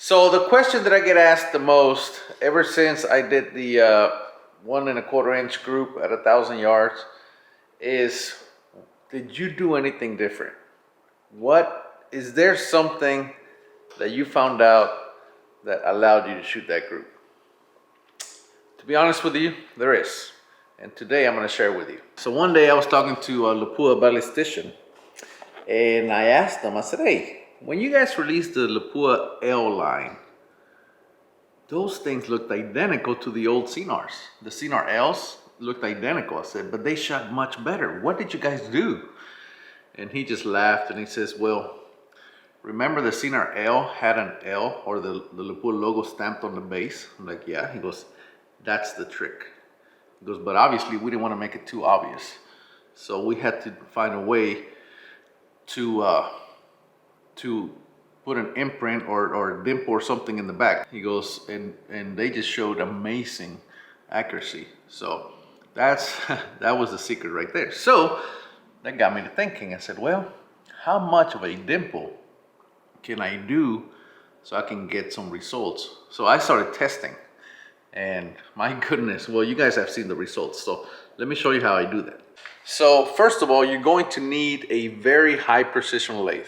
So the question that I get asked the most ever since I did the 1¼ inch group at 1,000 yards is, did you do anything different? Is there something that you found out that allowed you to shoot that group? To be honest with you, there is. And today I'm going to share with you. So one day I was talking to a Lapua ballistician, and I asked him, I said, hey, when you guys released the Lapua L line, those things looked identical to the old Cinars. The Cinar Ls looked identical. I said, but they shot much better. What did you guys do? And he just laughed and he says, well, remember the Cinar L had an L or the Lapua logo stamped on the base? I'm like, yeah. He goes, that's the trick. He goes, but obviously we didn't want to make it too obvious. So we had to find a way to put an imprint or a dimple or something in the back. He goes, and they just showed amazing accuracy. So that was the secret right there. So that got me to thinking. I said, well, how much of a dimple can I do so I can get some results? So I started testing, and my goodness, well, you guys have seen the results. So let me show you how I do that. So first of all, you're going to need a very high precision lathe.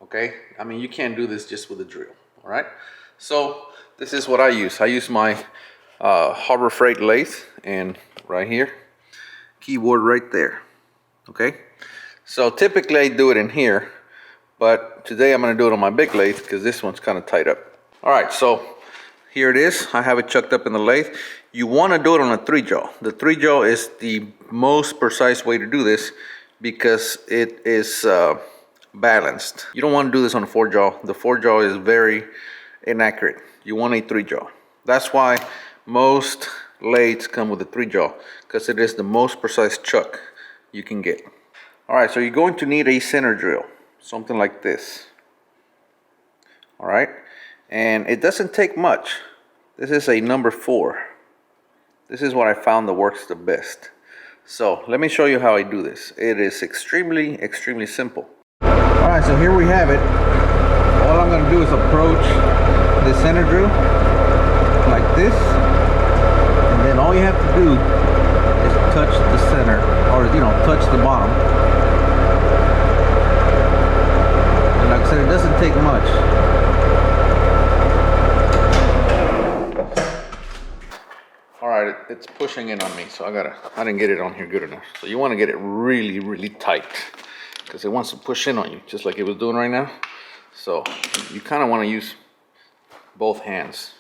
Okay, I mean, you can't do this just with a drill. All right, so this is what I use. I use my Harbor Freight lathe, and right here, keyboard right there. Okay, so typically I do it in here, but today I'm going to do it on my big lathe because this one's kind of tight up. All right, so here it is. I have it chucked up in the lathe. You want to do it on a 3-jaw. The 3-jaw is the most precise way to do this because it is balanced. You don't want to do this on a 4-jaw. The 4-jaw is very inaccurate. You want a 3-jaw. That's why most lathes come with a 3-jaw, because it is the most precise chuck you can get. All right, so you're going to need a center drill, something like this. All right, and it doesn't take much. This is a number 4. This is what I found that works the best. So let me show you how I do this. It is extremely simple. All right, so here we have it. All I'm going to do is approach the center drill like this, and then all you have to do is touch the center, or touch the bottom. And like I said, it doesn't take much. All right, it's pushing in on me, so I didn't get it on here good enough. So you want to get it really tight, because it wants to push in on you, just like it was doing right now. So you kind of want to use both hands.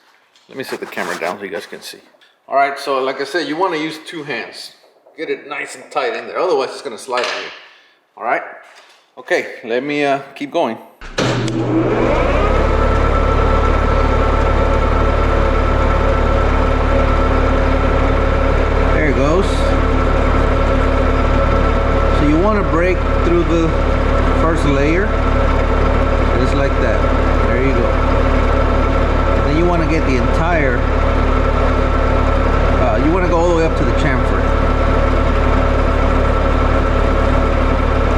Let me set the camera down so you guys can see. All right, so like I said, you want to use 2 hands. Get it nice and tight in there, otherwise it's going to slide on you. All right? Okay, let me keep going. There it goes. So you want to break through the first layer, just like that. There you go. Then you want to get the entire, you want to go all the way up to the chamfer.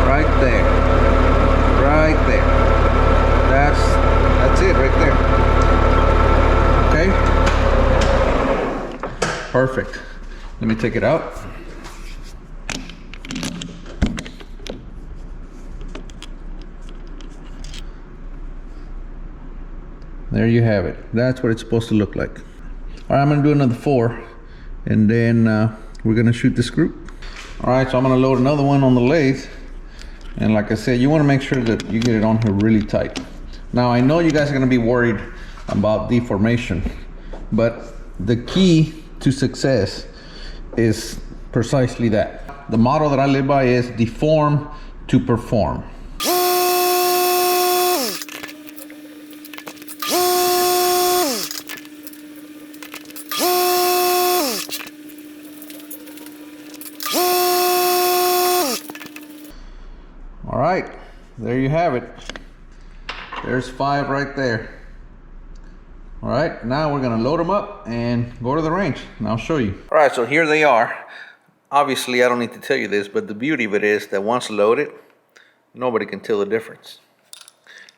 Right there. Right there. That's it right there. Okay? Perfect. Let me take it out. There you have it. That's what it's supposed to look like. All right, I'm gonna do another 4, and then we're gonna shoot this group. All right, so I'm gonna load another one on the lathe, and like I said, you want to make sure that you get it on here really tight. Now I know you guys are gonna be worried about deformation, but the key to success is precisely that. The motto that I live by is deform to perform. All right, there you have it. There's 5 right there. All right, now we're gonna load them up and go to the range, and I'll show you. All right, so here they are. Obviously, I don't need to tell you this, but the beauty of it is that once loaded, nobody can tell the difference.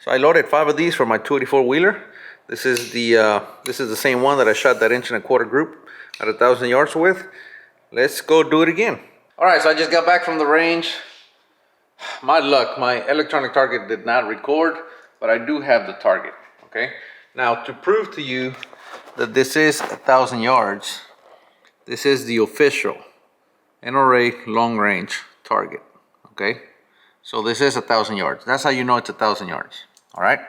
So I loaded 5 of these for my 284 wheeler. This is the same one that I shot that 1.25 inch group at 1,000 yards with. Let's go do it again. All right, so I just got back from the range. My luck, my electronic target did not record, but I do have the target, okay? Now, to prove to you that this is 1,000 yards, this is the official NRA long range target, okay? So this is 1,000 yards. That's how you know it's 1,000 yards, all right?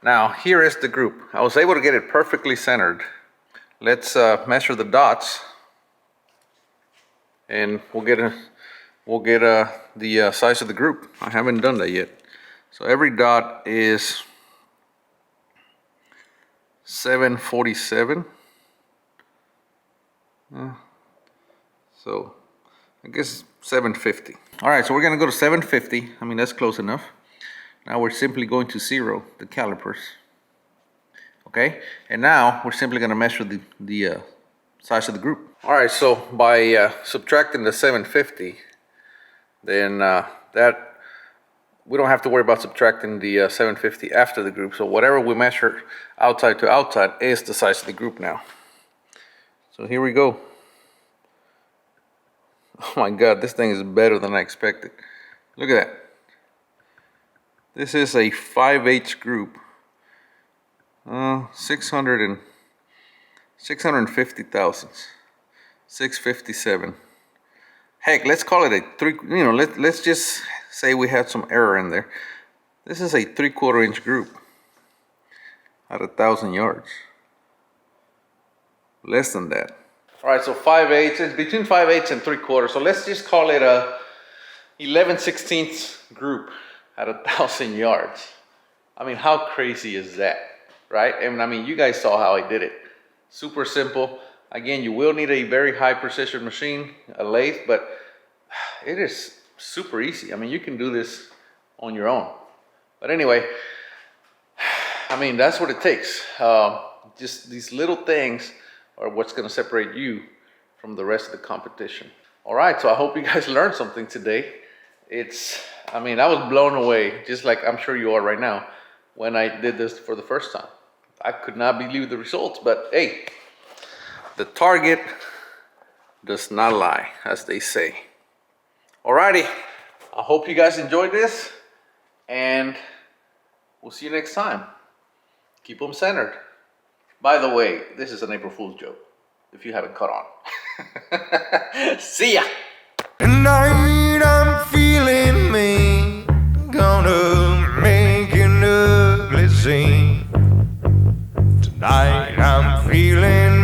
Now, here is the group. I was able to get it perfectly centered. Let's measure the dots, and we'll get the size of the group. I haven't done that yet. So every dot is 747. So I guess 750. All right, so we're gonna go to 750. I mean, that's close enough. Now we're simply going to zero the calipers. Okay, and now we're simply gonna measure the size of the group. All right, so by subtracting the 750, then that we don't have to worry about subtracting the 750 after the group. So whatever we measure outside to outside is the size of the group now. So here we go. Oh my God, this thing is better than I expected. Look at that. This is a 5/8 group. 650 thousandths. 657. Heck, let's call it a let's just say we had some error in there. This is a 3/4 inch group at 1,000 yards. Less than that. All right, so 5/8, it's between 5/8 and 3/4. So let's just call it a 11/16 group at 1,000 yards. I mean, how crazy is that, right? And I mean, you guys saw how I did it. Super simple. Again, you will need a very high precision machine, a lathe, but it is super easy. I mean, you can do this on your own. But anyway, I mean, that's what it takes. Just these little things are what's going to separate you from the rest of the competition. All right, so I hope you guys learned something today. I mean, I was blown away, just like I'm sure you are right now, when I did this for the first time. I could not believe the results, but hey, the target does not lie, as they say. Alrighty, I hope you guys enjoyed this, and we'll see you next time. Keep them centered. By the way, this is an April Fool's joke, if you haven't caught on. See ya! Tonight I'm feeling me, gonna make an ugly scene. Tonight I'm feeling